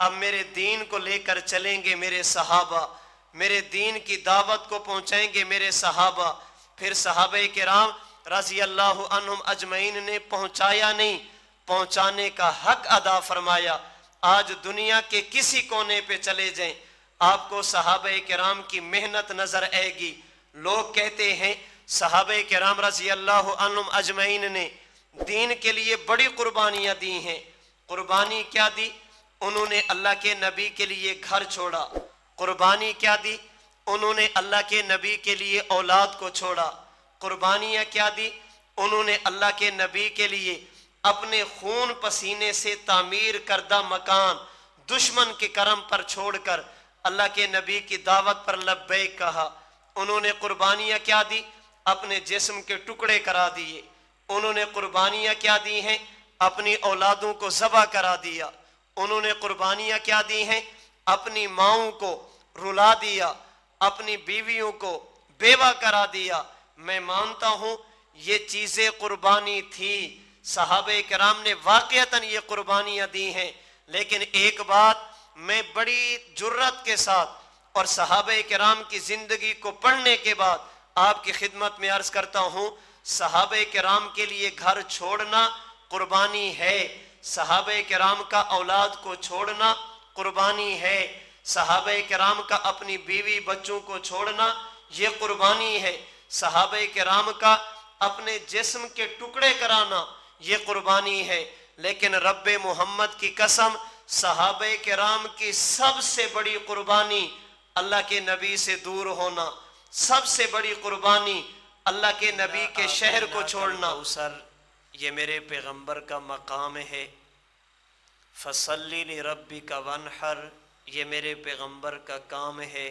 अब मेरे दीन को लेकर चलेंगे मेरे सहाबा, मेरे दीन की दावत को पहुंचाएंगे मेरे सहाबा। फिर सहाबे किराम रज़ी अल्लाह अन्हुम अजमईन ने पहुंचाया नहीं, पहुंचाने का हक अदा फरमाया। आज दुनिया के किसी कोने पे चले जाएं, आपको सहाबे किराम की मेहनत नजर आएगी। लोग कहते हैं सहाबे किराम रज़ी अल्लाह अन्हुम अजमईन ने दीन के लिए बड़ी कुर्बानियां दी हैं। कुर्बानी क्या दी? उन्होंने अल्लाह के नबी के लिए घर छोड़ा। कुर्बानी क्या दी? उन्होंने अल्लाह के नबी के लिए औलाद को छोड़ा। कुर्बानियां क्या दी? उन्होंने अल्लाह के नबी के लिए अपने खून पसीने से तामीर करदा मकान दुश्मन के करम पर छोड़कर अल्लाह के नबी की दावत पर लब्बैक कहा। उन्होंने कुर्बानियां क्या दी? अपने जिस्म के टुकड़े करा दिए। उन्होंने कुर्बानियां क्या दी हैं? अपनी औलादों को ज़बह करा दिया। उन्होंने कुर्बानियां क्या दी हैं? अपनी माओं को रुला दिया, अपनी बीवियों को बेवा करा दिया। मैं मानता हूं ये चीजें कुर्बानी थी, सहाबे किराम ने वाकईतन ये कुर्बानियां दी हैं। लेकिन एक बात मैं बड़ी जुर्रत के साथ और सहाबे किराम की जिंदगी को पढ़ने के बाद आपकी खिदमत में अर्ज करता हूं, सहाबे किराम के लिए घर छोड़ना कुर्बानी है, सहाबे किराम का औलाद को छोड़ना कुर्बानी है, सहाबे किराम का अपनी बीवी बच्चों को छोड़ना ये कुर्बानी है, सहाबे किराम का अपने जिस्म के टुकड़े कराना ये कुर्बानी है। लेकिन रब्बे मोहम्मद की कसम, सहाबे किराम की सबसे बड़ी कुर्बानी अल्लाह के नबी से दूर होना, सबसे बड़ी कुर्बानी अल्लाह के नबी के शहर को छोड़ना। सर ये मेरे पैगंबर का मकाम है। फसल्ली लिरब्बिका वन्हर, ये मेरे पैगंबर का काम है।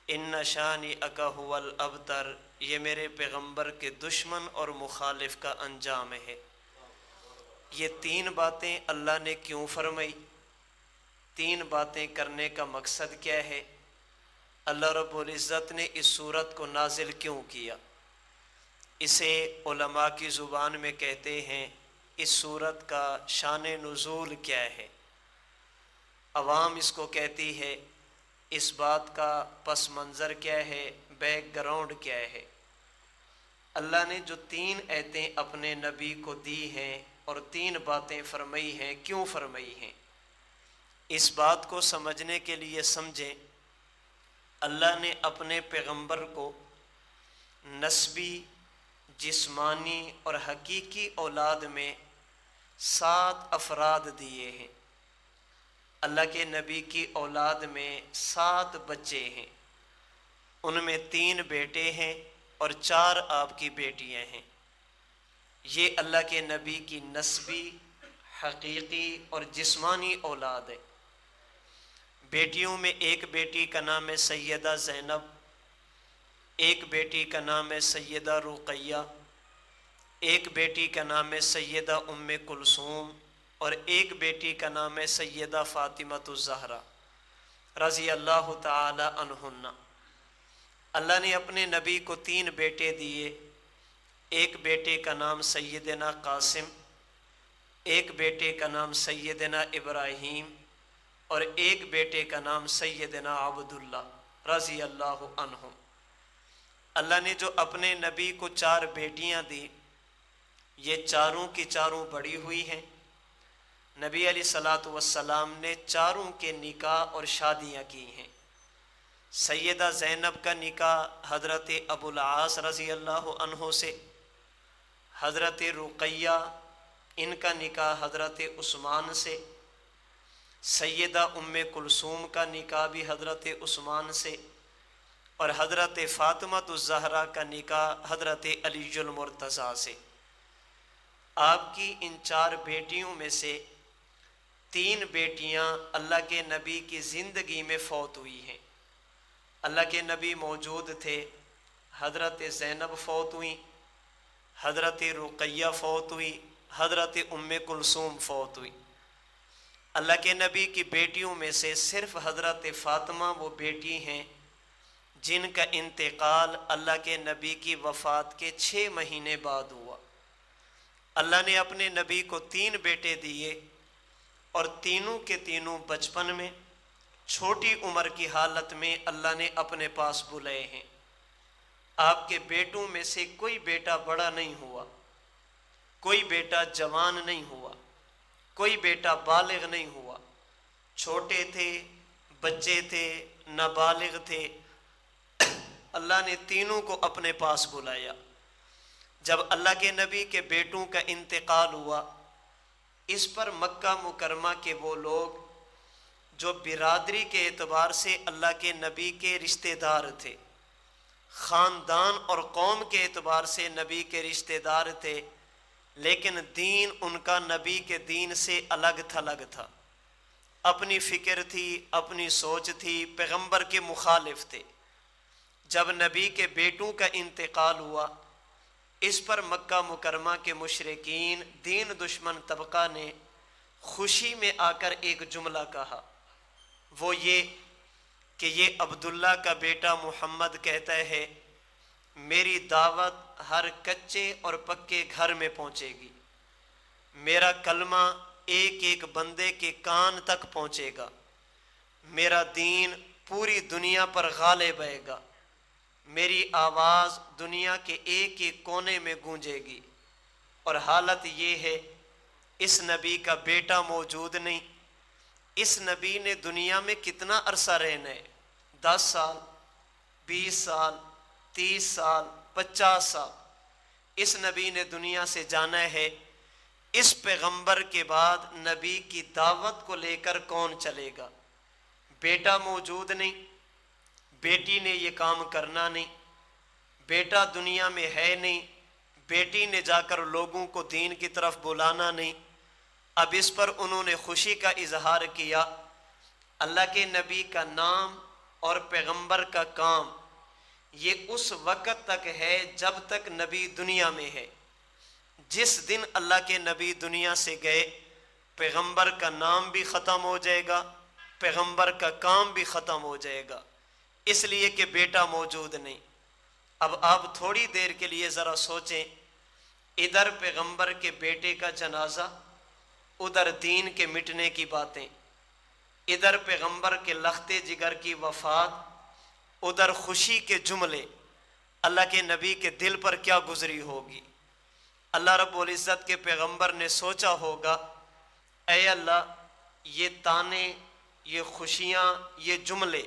इन्न शानिअक हुवल अबतर, ये मेरे पैगंबर के दुश्मन और मुखालिफ का अंजाम है। ये तीन बातें अल्लाह ने क्यों फरमाई? तीन बातें करने का मकसद क्या है? अल्लाह रब्बुल इज़्ज़त ने इस सूरत को नाजिल क्यों किया? इसे उलमा की ज़ुबान में कहते हैं इस सूरत का शान नुज़ूल क्या है। अवाम इसको कहती है, इस बात का पस मंज़र क्या है, बैकग्राउंड क्या है। अल्लाह ने जो तीन आयतें अपने नबी को दी हैं और तीन बातें फरमाई हैं, क्यों फरमाई हैं? इस बात को समझने के लिए समझें, अल्लाह ने अपने पैगंबर को नस्बी, जिस्मानी और हकीकी औलाद में 7 अफराद दिए हैं। अल्लाह के नबी की औलाद में 7 बच्चे हैं, उनमें 3 बेटे हैं और 4 आपकी बेटियां हैं। ये अल्लाह के नबी की नस्बी, हकीकी और जिस्मानी औलाद है। बेटियों में एक बेटी का नाम है सैयदा ज़ैनब, एक बेटी का नाम है सैयदा रुक़ैया, एक बेटी का नाम है सैयदा उम्मे कुलसूम और एक बेटी का नाम है सैयदा फ़ातिमतुज़ ज़हरा रज़ी अल्लाह ताला अन्हुन्ना। अल्लाह ने अपने नबी को 3 बेटे दिए। एक बेटे का नाम सैयदना कासिम, एक बेटे का नाम सैयदना इब्राहीम और एक बेटे का नाम सैयदना अब्दुल्ला रज़ी अल्लाह अन्हुम। अल्लाह ने जो अपने नबी को 4 बेटियां दी, ये चारों की चारों बड़ी हुई हैं। नबी अलैहिस्सलातु वस्सलाम ने चारों के निकाह और शादियां की हैं। सैयदा ज़ैनब का निकाह हज़रत अबुल आस रज़ी अल्लाह अन्हो से, हज़रत रुक़ैया इनका निकाह हज़रत उस्मान से, सैयदा उम्मे कुलसूम का निकाह भी हज़रत उस्मान से और हज़रत फ़ातिमतुज़ ज़हरा का निकाह हज़रत अलीयुल मुर्तज़ा से। आपकी इन 4 बेटियों में से 3 बेटियां अल्लाह के नबी की ज़िंदगी में फ़ौत हुई हैं। अल्लाह के नबी मौजूद थे, हज़रत ज़ैनब फ़ौत हुई, हज़रत रुक़ैया फ़ौत हुई, हज़रत उम्मे कुलसूम फ़ौत हुई। अल्लाह के नबी की बेटियों में से सिर्फ़ हज़रत फ़ातिमा वो बेटी हैं जिनका इंतकाल अल्लाह के नबी की वफ़ात के 6 महीने बाद हुआ। अल्लाह ने अपने नबी को 3 बेटे दिए اور تینوں کے تینوں بچپن میں چھوٹی عمر کی حالت میں اللہ نے اپنے پاس بلائے ہیں۔ آپ کے بیٹوں میں سے کوئی بیٹا بڑا نہیں ہوا، کوئی بیٹا جوان نہیں ہوا، کوئی بیٹا بالغ نہیں ہوا، چھوٹے تھے، بچے تھے، نابالغ تھے، اللہ نے تینوں کو اپنے پاس بلایا۔ جب اللہ کے نبی کے بیٹوں کا انتقال ہوا، اس پر مکہ مکرمہ کے وہ لوگ جو برادری کے اعتبار سے اللہ کے نبی کے رشتہ دار تھے، خاندان اور قوم کے اعتبار سے نبی کے رشتہ دار تھے، لیکن دین ان کا نبی کے دین سے الگ تھلگ تھا، اپنی فکر تھی، اپنی سوچ تھی، پیغمبر کے مخالف تھے۔ جب نبی کے بیٹوں کا انتقال ہوا، اس پر مکہ مکرمہ کے مشرکین، دین دشمن طبقہ نے خوشی میں آ کر ایک جملہ کہا، وہ یہ کہ یہ عبداللہ کا بیٹا محمد کہتا ہے میری دعوت ہر کچے اور پکے گھر میں پہنچے گی، میرا کلمہ ایک ایک بندے کے کان تک پہنچے گا، میرا دین پوری دنیا پر غالب آئے گا، میری آواز دنیا کے ایک ایک کونے میں گونجے گی۔ اور حالت یہ ہے اس نبی کا بیٹا موجود نہیں۔ اس نبی نے دنیا میں کتنا عرصہ رہنا ہے؟ 10 سال، 20 سال، 30 سال، 50 سال اس نبی نے دنیا سے جانا ہے۔ اس پیغمبر کے بعد نبی کی دعوت کو لے کر کون چلے گا؟ بیٹا موجود نہیں، بیٹی نے یہ کام کرنا نہیں، بیٹا دنیا میں ہے نہیں، بیٹی نے جا کر لوگوں کو دین کی طرف بلانا نہیں۔ اب اس پر انہوں نے خوشی کا اظہار کیا۔ اللہ کے نبی کا نام اور پیغمبر کا کام یہ اس وقت تک ہے جب تک نبی دنیا میں ہے۔ جس دن اللہ کے نبی دنیا سے گئے، پیغمبر کا نام بھی ختم ہو جائے گا، پیغمبر کا کام بھی ختم ہو جائے گا، اس لیے کہ بیٹا موجود نہیں۔ اب آپ تھوڑی دیر کے لیے ذرا سوچیں، ادھر پیغمبر کے بیٹے کا جنازہ، ادھر دین کے مٹنے کی باتیں، ادھر پیغمبر کے لختے جگر کی وفات، ادھر خوشی کے جملے، اللہ کے نبی کے دل پر کیا گزری ہوگی؟ اللہ رب العزت کے پیغمبر نے سوچا ہوگا، اے اللہ، یہ تانے، یہ خوشیاں، یہ جملے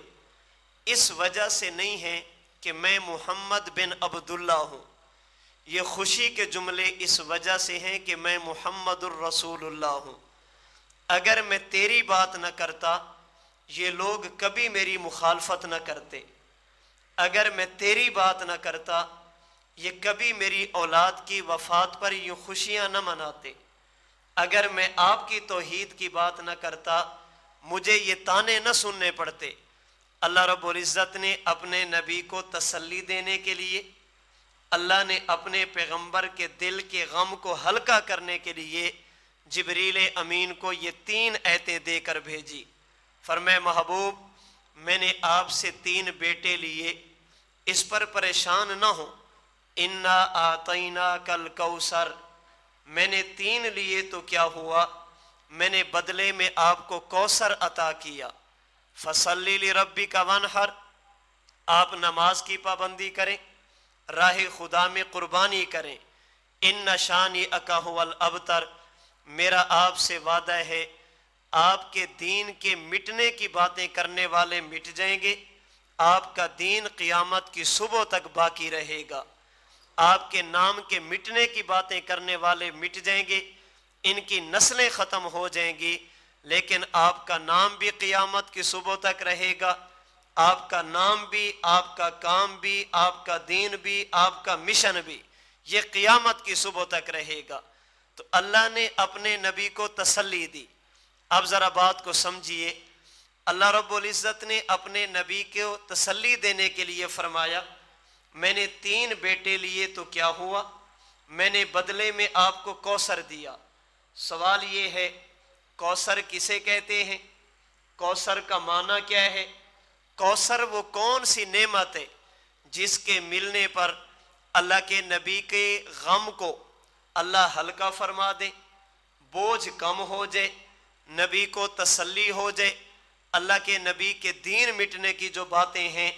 اس وجہ سے نہیں ہیں کہ میں محمد بن عبداللہ ہوں، یہ خوشی کے جملے اس وجہ سے ہیں کہ میں محمد الرسول اللہ ہوں۔ اگر میں تیری بات نہ کرتا یہ لوگ کبھی میری مخالفت نہ کرتے، اگر میں تیری بات نہ کرتا یہ کبھی میری اولاد کی وفات پر یوں خوشیاں نہ مناتے، اگر میں آپ کی توحید کی بات نہ کرتا مجھے یہ تانے نہ سننے پڑتے۔ اللہ رب العزت نے اپنے نبی کو تسلی دینے کے لیے، اللہ نے اپنے پیغمبر کے دل کے غم کو ہلکا کرنے کے لیے جبریل امین کو یہ 3 آیتیں دے کر بھیجی۔ فرمائے محبوب، میں نے آپ سے 3 بیٹے لیے، اس پر پریشان نہ ہو۔ انا اعطیناک الکوثر، میں نے 3 لیے تو کیا ہوا، میں نے بدلے میں آپ کو کوثر عطا کیا۔ فصلی لربک وانحر، آپ نماز کی پابندی کریں، راہ خدا میں قربانی کریں۔ ان شانئک ھو الابتر، میرا آپ سے وعدہ ہے آپ کے دین کے مٹنے کی باتیں کرنے والے مٹ جائیں گے، آپ کا دین قیامت کی صبح تک باقی رہے گا۔ آپ کے نام کے مٹنے کی باتیں کرنے والے مٹ جائیں گے، ان کی نسلیں ختم ہو جائیں گی، لیکن آپ کا نام بھی قیامت کی صبح تک رہے گا۔ آپ کا نام بھی، آپ کا کام بھی، آپ کا دین بھی، آپ کا مشن بھی، یہ قیامت کی صبح تک رہے گا۔ تو اللہ نے اپنے نبی کو تسلی دی۔ اب ذرا بات کو سمجھیے، اللہ رب العزت نے اپنے نبی کو تسلی دینے کے لیے فرمایا، میں نے 3 بیٹے لیے تو کیا ہوا، میں نے بدلے میں آپ کو کوثر دیا۔ سوال یہ ہے، کوثر کسے کہتے ہیں؟ کوثر کا معنی کیا ہے؟ کوثر وہ کون سی نعمت ہے جس کے ملنے پر اللہ کے نبی کے غم کو اللہ ہلکا فرما دے، بوجھ کم ہو جائے، नबी को तसल्ली हो जाए, अल्लाह के नबी के दीन मिटने की जो बातें हैं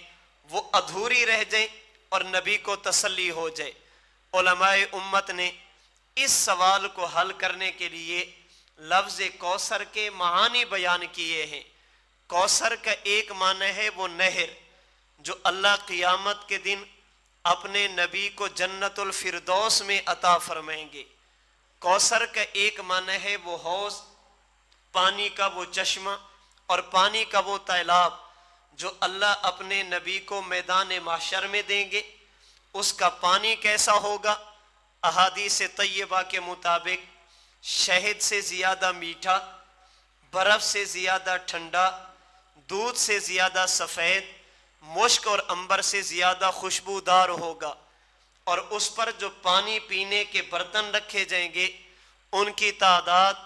वो अधूरी रह जाए और नबी को तसल्ली हो जाए। उलमाए उम्मत ने इस सवाल को हल करने के लिए लफ्ज़ कौसर के मानी बयान किए हैं। कौसर का एक माना है वो नहर जो अल्लाह क़ियामत के दिन अपने नबी को जन्नतुल फिरदौस में अता फरमाएंगे। कौसर का एक माना है वो हौज़, पानी का वो चश्मा और पानी का वो तालाब जो अल्लाह अपने नबी को मैदान माशर में देंगे। उसका पानी कैसा होगा? अहादीस तय्यबा के मुताबिक शहद से ज़्यादा मीठा, बर्फ़ से ज़्यादा ठंडा, दूध से ज़्यादा सफ़ेद, मुश्क और अंबर से ज़्यादा खुशबूदार होगा। और उस पर जो पानी पीने के बर्तन रखे जाएंगे उनकी तादाद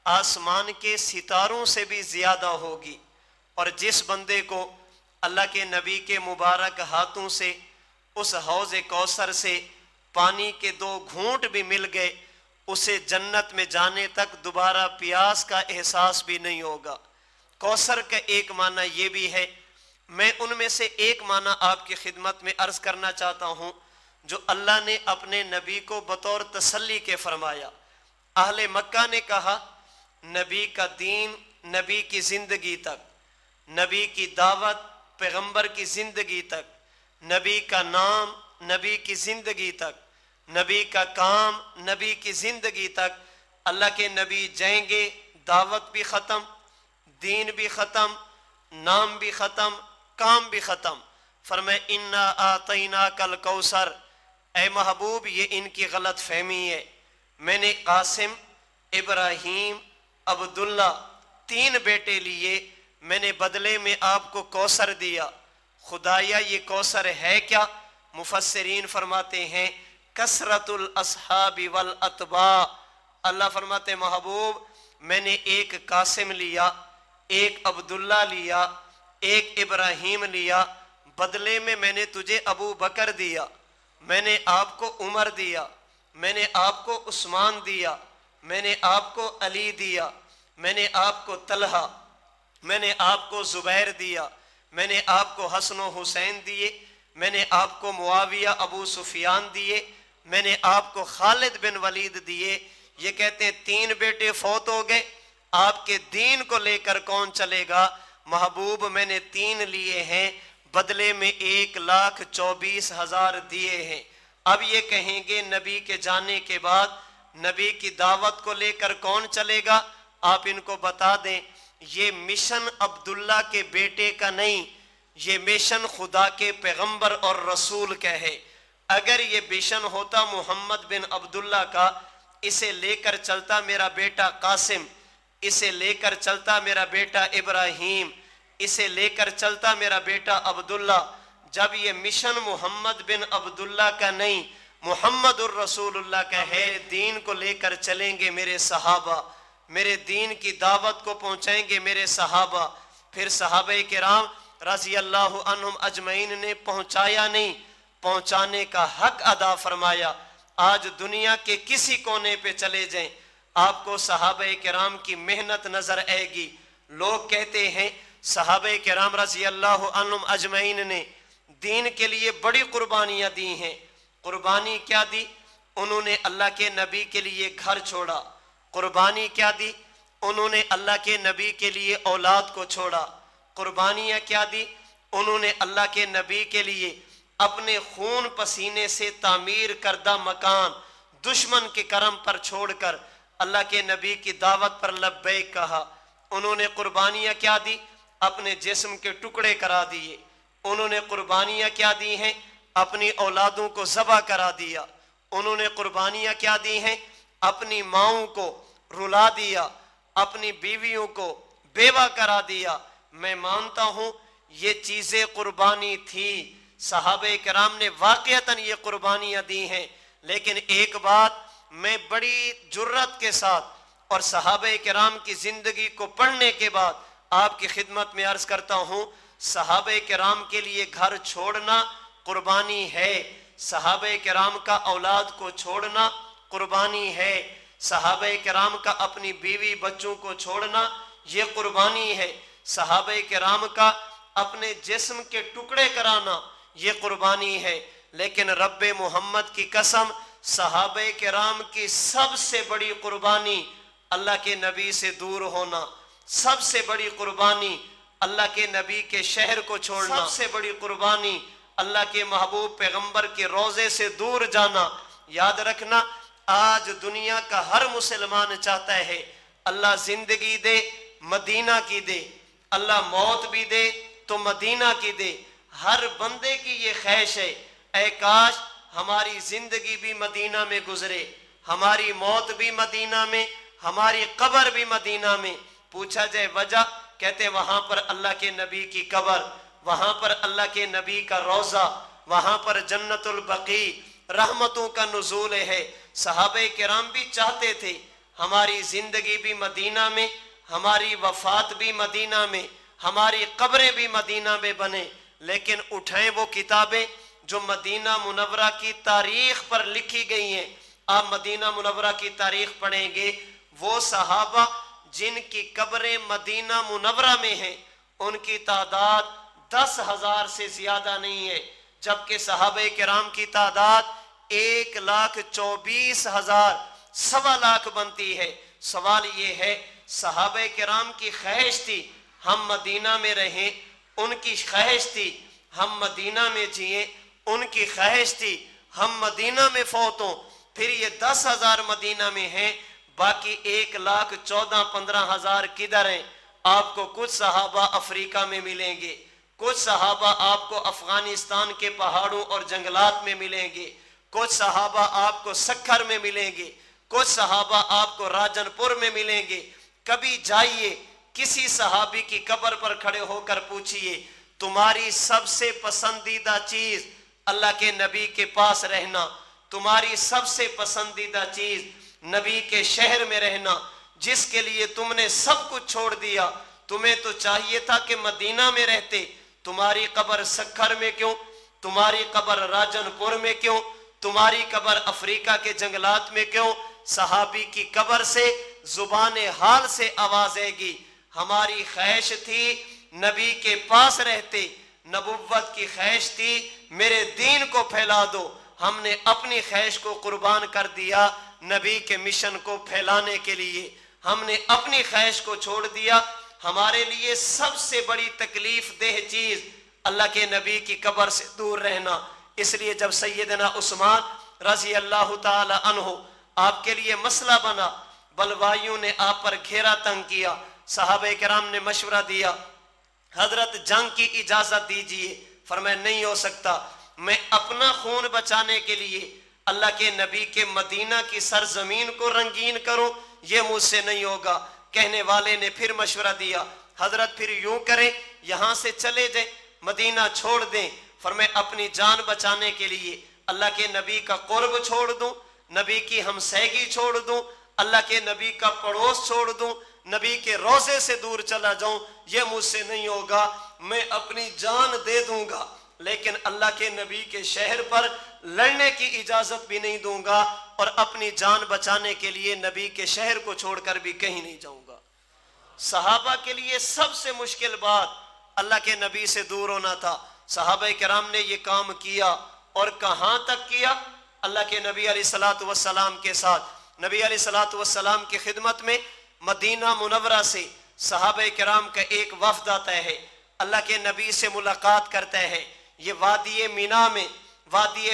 आसमान के सितारों से भी ज़्यादा होगी। और जिस बंदे को अल्लाह के नबी के मुबारक हाथों से उस हौज़ कौसर से पानी के 2 घूंट भी मिल गए, उसे जन्नत में जाने तक दोबारा प्यास का एहसास भी नहीं होगा। कौसर का एक माना ये भी है। मैं उनमें से एक माना आपकी खिदमत में अर्ज़ करना चाहता हूँ जो अल्लाह ने अपने नबी को बतौर तसल्ली के फरमाया। अहले मक्का ने कहा नबी का दीन नबी की ज़िंदगी तक, नबी की दावत पैगंबर की ज़िंदगी तक, नबी का नाम नबी की ज़िंदगी तक, नबी का काम नबी की ज़िंदगी तक। अल्लाह के नबी जाएंगे, दावत भी ख़त्म, दीन भी ख़त्म, नाम भी ख़त्म, काम भी ख़त्म। फरमाए इन्ना आतैना कल कौसर, ए महबूब ये इनकी गलत फहमी है। मैंने कासिम, इब्राहीम, अब्दुल्ला 3 बेटे लिए, मैंने बदले में आपको कौसर दिया। खुदाया ये कौसर है क्या? मुफस्सिरीन फरमाते हैं कसरतुल अस्हाबी वल अतबा। अल्लाह फरमाते महबूब मैंने एक कासिम लिया, एक अब्दुल्ला लिया, एक इब्राहीम लिया, बदले में मैंने तुझे अबू बकर दिया, मैंने आपको उमर दिया, मैंने आपको उस्मान दिया, मैंने आपको अली दिया, मैंने आपको तलहा, मैंने आपको ज़ुबैर दिया, मैंने आपको हसन व हुसैन दिए, मैंने आपको मुआविया अबू सुफियान दिए, मैंने आपको खालिद बिन वलीद दिए। ये कहते हैं 3 बेटे फौत हो गए, आपके दीन को लेकर कौन चलेगा? महबूब मैंने 3 लिए हैं, बदले में 1,24,000 दिए हैं। अब ये कहेंगे नबी के जाने के बाद नबी की दावत को लेकर कौन चलेगा? आप इनको बता दें ये मिशन अब्दुल्ला के बेटे का नहीं, ये मिशन खुदा के पैगंबर और रसूल का है। अगर ये मिशन होता मोहम्मद बिन अब्दुल्ला का, इसे लेकर चलता मेरा बेटा कासिम, इसे लेकर चलता मेरा बेटा इब्राहीम, इसे लेकर चलता मेरा बेटा अब्दुल्ला। जब ये मिशन मोहम्मद बिन अब्दुल्ला का नहीं मोहम्मदुर रसूलुल्लाह का है, दीन को लेकर चलेंगे मेरे सहाबा, मेरे दीन की दावत को पहुंचाएंगे मेरे सहाबा। फिर सहाबे किराम रज़ी अल्लाहु अन्हुम अजमईन ने पहुंचाया नहीं, पहुंचाने का हक अदा फरमाया। आज दुनिया के किसी कोने पे चले जाएं, आपको सहाबे किराम की मेहनत नजर आएगी। लोग कहते हैं सहाबे किराम रज़ी अल्लाहु अन्हुम अजमईन ने दीन के लिए बड़ी कुर्बानियां दी हैं। कुर्बानी क्या दी? उन्होंने अल्लाह के नबी के लिए घर छोड़ा। कुर्बानी क्या दी? उन्होंने अल्लाह के नबी के लिए औलाद को छोड़ा। कुर्बानियाँ क्या दी? उन्होंने अल्लाह के नबी के लिए अपने खून पसीने से तामीर करदा मकान दुश्मन के करम पर छोड़कर अल्लाह के नबी की दावत पर लब्बैक कहा। उन्होंने कुर्बानियाँ क्या दी? अपने जिस्म के टुकड़े करा दिए। उन्होंने कुर्बानियाँ क्या दी हैं? अपनी औलादों को ज़बह करा दिया। उन्होंने कुर्बानियाँ क्या दी हैं? अपनी माओं को रुला दिया, अपनी बीवियों को बेवा करा दिया। मैं मानता हूँ ये चीज़ें कुर्बानी थी, सहाबे किराम ने वाक़यतन ये कुर्बानियाँ दी हैं। लेकिन एक बात मैं बड़ी जुर्रत के साथ और सहाबे किराम की ज़िंदगी को पढ़ने के बाद आपकी खिदमत में अर्ज़ करता हूँ, सहाबे किराम के लिए घर छोड़ना कुर्बानी है, सहाबे किराम का औलाद को छोड़ना कुर्बानी है, सहाबे किराम का अपनी बीवी बच्चों को छोड़ना ये कुर्बानी है। सहाबे किराम का अपने जिस्म के टुकड़े कराना ये कुर्बानी है। लेकिन रब्बे मोहम्मद की कसम, सहाबे किराम की सबसे बड़ी कुर्बानी अल्लाह के नबी से दूर होना, सबसे बड़ी कुर्बानी अल्लाह के नबी के शहर को छोड़ना, सबसे बड़ी कुर्बानी अल्लाह के महबूब पैगंबर के रोजे से दूर जाना। याद रखना, आज दुनिया का हर मुसलमान चाहता है अल्लाह जिंदगी दे मदीना की दे, अल्लाह मौत भी दे तो मदीना की दे। हर बंदे की ये ख्वाहिश है, ऐ काश हमारी जिंदगी भी मदीना में गुजरे, हमारी मौत भी मदीना में, हमारी कब्र भी मदीना में। पूछा जाए वजह, कहते वहां पर अल्लाह के नबी की कब्र, वहां पर अल्लाह के नबी का रोजा, वहां पर जन्नतुल बकी रहमतों का नुज़ूल है। सहाबे किराम भी चाहते थे हमारी जिंदगी भी मदीना में, हमारी वफात भी मदीना में, हमारी कब्रें भी मदीना में बने। लेकिन उठाएं वो किताबें जो मदीना मुनव्वरा की तारीख पर लिखी गई हैं। आप मदीना मुनव्वरा की तारीख पढ़ेंगे, वो सहाबा जिनकी कब्रें मदीना मुनव्वरा में हैं उनकी तादाद 10,000 से ज्यादा नहीं है, जबकि सहाबे किराम की तादाद 1,24,000 सवा लाख बनती है। सवाल ये है, सहाबे किराम की ख्वाहिश थी हम मदीना में रहें, उनकी ख्वाहिश थी हम मदीना में जिए, उनकी ख्वाहिश थी हम मदीना में फौत हों। फिर ये 10,000 मदीना में हैं, बाकी 1,14,15,000 किधर हैं? आपको कुछ सहाबा अफ्रीका में मिलेंगे, कुछ सहाबा आपको अफगानिस्तान के पहाड़ों और जंगलात में मिलेंगे, कुछ सहाबा आपको सखर में मिलेंगे, कुछ सहाबा आपको राजनपुर में मिलेंगे। कभी जाइए किसी सहाबी की कब्र पर खड़े होकर पूछिए, तुम्हारी सबसे पसंदीदा चीज अल्लाह के नबी के पास रहना, तुम्हारी सबसे पसंदीदा चीज नबी के शहर में रहना, जिसके लिए तुमने सब कुछ छोड़ दिया। तुम्हें तो चाहिए था कि मदीना में रहते, तुम्हारी कब्र सखर में क्यों, तुम्हारी कब्र राजनपुर में क्यों, तुम्हारी कब्र अफ्रीका के जंगलात में क्यों? सहाबी की कब्र से जुबान हाल से आवाज आएगी, हमारी ख्वाहिश थी नबी के पास रहते, नबुव्वत की ख्वाहिश थी मेरे दीन को फैला दो, हमने अपनी ख्वाहिश को कुर्बान कर दिया नबी के मिशन को फैलाने के लिए, हमने अपनी ख्वाहिश को छोड़ दिया। हमारे लिए सबसे बड़ी तकलीफ देह चीज अल्लाह के नबी की कब्र से दूर रहना। इसलिए जब सैयदना उस्मान रजी अल्लाह ताला अन्हु आपके लिए मसला बना, बलवाइयों ने आप पर घेरा तंग किया, सहाबे किराम ने मशवरा दिया, हजरत जंग की इजाजत दीजिए। फरमाया नहीं हो सकता, मैं अपना खून बचाने के लिए अल्लाह के नबी के मदीना की सरजमीन को रंगीन करूं, ये मुझसे नहीं होगा। कहने वाले ने फिर मशवरा दिया, हजरत फिर यूं करें, यहां से चले जाए, मदीना छोड़ दें। फरमाया अपनी जान बचाने के लिए अल्लाह के नबी का कुर्ब छोड़ दूं, नबी की हमसहगी छोड़ दूं, अल्लाह के नबी का पड़ोस छोड़ दूं, नबी के रोजे से दूर चला जाऊं, ये मुझसे नहीं होगा। मैं अपनी जान दे दूंगा लेकिन अल्लाह के नबी के शहर पर लड़ने की इजाजत भी नहीं दूंगा, और अपनी जान बचाने के लिए नबी के शहर को छोड़कर भी कहीं नहीं जाऊंगा। सहाबा के लिए सबसे मुश्किल बात अल्लाह के नबी से दूर होना था। सहाबा किराम ने ये काम किया, और कहां तक किया? अल्लाह के नबी अलैहिस्सलातु वस्सलाम के साथ, नबी अलैहिस्सलातु वस्सलाम की खिदमत में मदीना मुनव्वरा से सहाबा किराम का एक वफ्द आता है, अल्लाह के नबी से मुलाकात करता है। ये वादी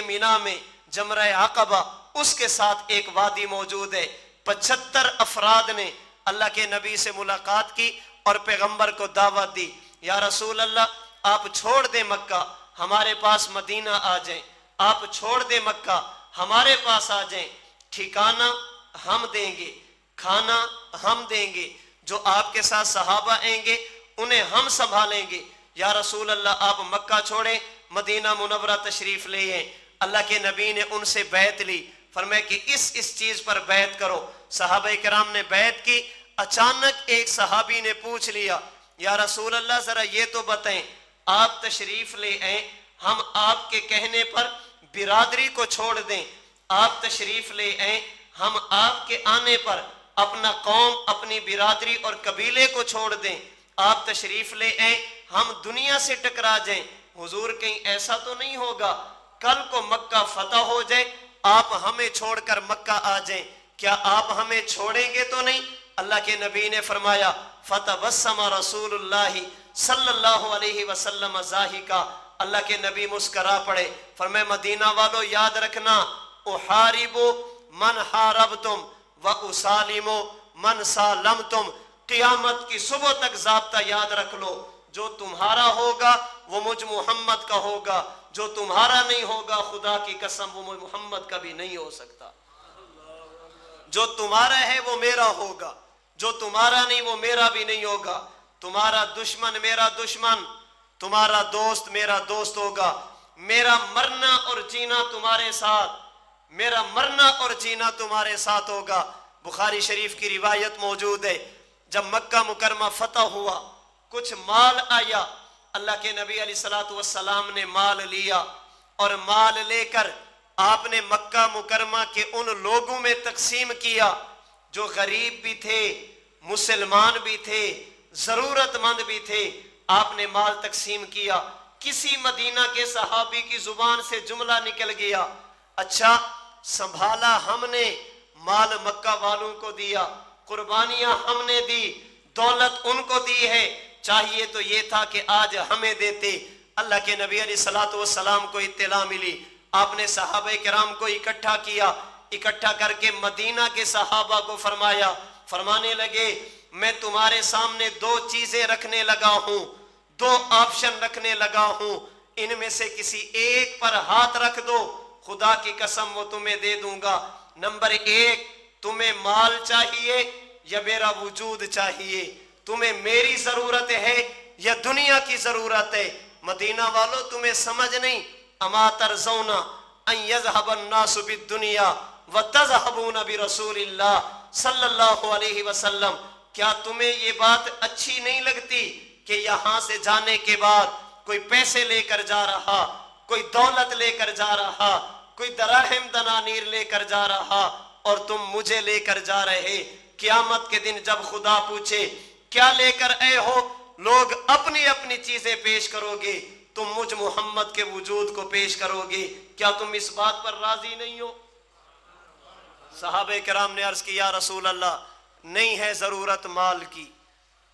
मीना में जमरा अक़बा, उसके साथ एक वादी मौजूद है। 75 अफराद ने अल्लाह के नबी से मुलाकात की और पैगंबर को दावत दी, या रसूल अल्लाह, आप छोड़ दे मक्का, हमारे पास मदीना आ जाएं, आप छोड़ दे मक्का, हमारे पास आ जाएं, ठिकाना हम देंगे, खाना हम देंगे, जो आपके साथ सहाबा आएंगे उन्हें हम संभालेंगे। या रसूल अल्लाह, आप मक्का छोड़े, मदीना मुनव्वरा तशरीफ ले आए। अल्लाह के नबी ने उनसे बैत ली, फरमाया कि इस चीज पर बैत करो। सहाबा किराम ने बैत की। अचानक एक सहाबी ने पूछ लिया, या रसूल अल्लाह, जरा ये तो बताएं, आप तशरीफ ले आए, हम आपके कहने पर बिरादरी को छोड़ दें, आप तशरीफ ले आए, ہم آپ کے آنے پر اپنا قوم، اپنی برادری اور قبیلے کو چھوڑ دیں، آپ تشریف لے آئیں، ہم دنیا سے ٹکرا جائیں۔ حضور کہیں ایسا تو نہیں ہوگا کل کو مکہ فتح ہو جائے، آپ ہمیں چھوڑ کر مکہ آ جائیں، کیا آپ ہمیں چھوڑیں گے تو نہیں؟ اللہ کے نبی نے فرمایا فتبسم رسول اللہ صلی اللہ علیہ وسلم ضاحکا، اللہ کے نبی مسکرا پڑے، فرمائے مدینہ والو یاد رکھنا، احارب من حاربتم و اسالم من سالمتم، قیامت کی صبح تک ضابطہ یاد رکھ لو، جو تمہارا ہوگا وہ مجھ محمد کا ہوگا، جو تمہارا نہیں ہوگا خدا کی قسم وہ محمد کا بھی نہیں ہو سکتا۔ جو تمہارا ہے وہ میرا ہوگا، جو تمہارا نہیں وہ میرا بھی نہیں ہوگا۔ تمہارا دشمن میرا دشمن، تمہارا دوست میرا دوست ہوگا۔ میرا مرنا اور جینا تمہارے ساتھ، میرا مرنا اور جینا تمہارے ساتھ ہوگا۔ بخاری شریف کی روایت موجود ہے، جب مکہ مکرمہ فتح ہوا کچھ مال آیا، اللہ کے نبی علیہ السلام نے مال لیا اور مال لے کر آپ نے مکہ مکرمہ کے ان لوگوں میں تقسیم کیا جو غریب بھی تھے، مسلمان بھی تھے، ضرورت مند بھی تھے۔ آپ نے مال تقسیم کیا، کسی مدینہ کے صحابی کی زبان سے جملہ نکل گیا، اچھا سنبھالا ہم نے، مال مکہ والوں کو دیا، قربانیاں ہم نے دی، دولت ان کو دی ہے، چاہیے تو یہ تھا کہ آج ہمیں دیتے۔ اللہ کے نبی علیہ السلام کو اطلاع ملی، آپ نے صحابہ کرام کو اکٹھا کیا، اکٹھا کر کے مدینہ کے صحابہ کو فرمایا، فرمانے لگے میں تمہارے سامنے دو چیزیں رکھنے لگا ہوں، دو آپشن رکھنے لگا ہوں، ان میں سے کسی ایک پر ہاتھ رکھ دو، خدا کی قسم وہ تمہیں دے دوں گا۔ نمبر ایک، تمہیں مال چاہیے یا میرا وجود چاہیے؟ تمہیں میری ضرورت ہے یا دنیا کی ضرورت ہے؟ مدینہ والو تمہیں سمجھ نہیں، اما ترضون ان یذهب الناس بالدنیا وتذهبون برسول اللہ صلی اللہ علیہ وسلم، کیا تمہیں یہ بات اچھی نہیں لگتی کہ یہاں سے جانے کے بعد کوئی پیسے لے کر جا رہا، کوئی دولت لے کر جا رہا، کوئی دراہم دنانیر لے کر جا رہا اور تم مجھے لے کر جا رہے؟ قیامت کے دن جب خدا پوچھے کیا لے کر آئے ہو، لوگ اپنی اپنی چیزیں پیش کرو گے، تم مجھ محمد کے وجود کو پیش کرو گے، کیا تم اس بات پر راضی نہیں ہو؟ صحابہ کرام نے عرض کی یا رسول اللہ، نہیں ہے ضرورت مال کی،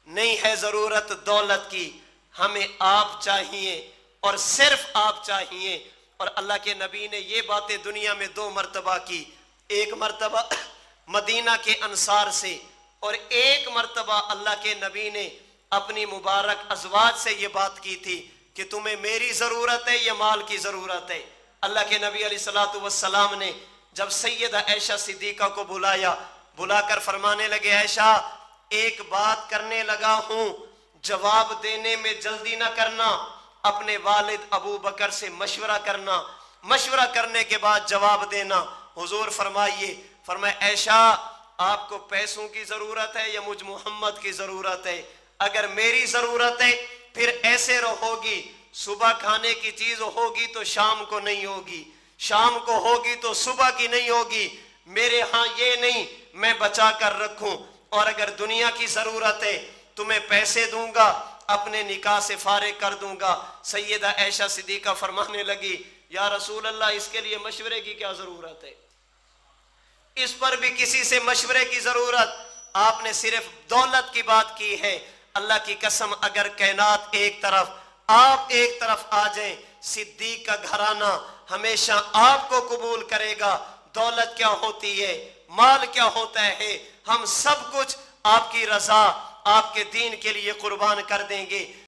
نہیں ہے ضرورت دولت کی، ہمیں آپ چاہیے اور صرف آپ چاہیے۔ اور اللہ کے نبی نے یہ باتیں دنیا میں دو مرتبہ کی، ایک مرتبہ مدینہ کے انصار سے اور ایک مرتبہ اللہ کے نبی نے اپنی مبارک ازواج سے یہ بات کی تھی کہ تمہیں میری ضرورت ہے یا مال کی ضرورت ہے؟ اللہ کے نبی علیہ السلام نے جب سیدہ عائشہ صدیقہ کو بلایا، بلا کر فرمانے لگے عائشہ ایک بات کرنے لگا ہوں، جواب دینے میں جلدی نہ کرنا، اپنے والد ابو بکر سے مشورہ کرنا، مشورہ کرنے کے بعد جواب دینا۔ حضور فرمائیے، فرمائے عائشہ آپ کو پیسوں کی ضرورت ہے یا مجھ محمد کی ضرورت ہے؟ اگر میری ضرورت ہے پھر ایسے رہو گی، صبح کھانے کی چیز ہوگی تو شام کو نہیں ہوگی، شام کو ہوگی تو صبح کی نہیں ہوگی، میرے ہاں یہ نہیں میں بچا کر رکھوں۔ اور اگر دنیا کی ضرورت ہے تمہیں پیسے دوں گا، اپنے نکاح سے فارغ کر دوں گا۔ سیدہ عائشہ صدیقہ فرمانے لگی یا رسول اللہ اس کے لیے مشورے کی کیا ضرورت ہے؟ اس پر بھی کسی سے مشورے کی ضرورت؟ آپ نے صرف دولت کی بات کی ہے۔ اللہ کی قسم اگر کائنات ایک طرف آپ ایک طرف آ جائیں، صدیق کا گھرانہ ہمیشہ آپ کو قبول کرے گا۔ دولت کیا ہوتی ہے، مال کیا ہوتا ہے، ہم سب کچھ آپ کی رضا، آپ کے دین کے لیے قربان کر دیں گے۔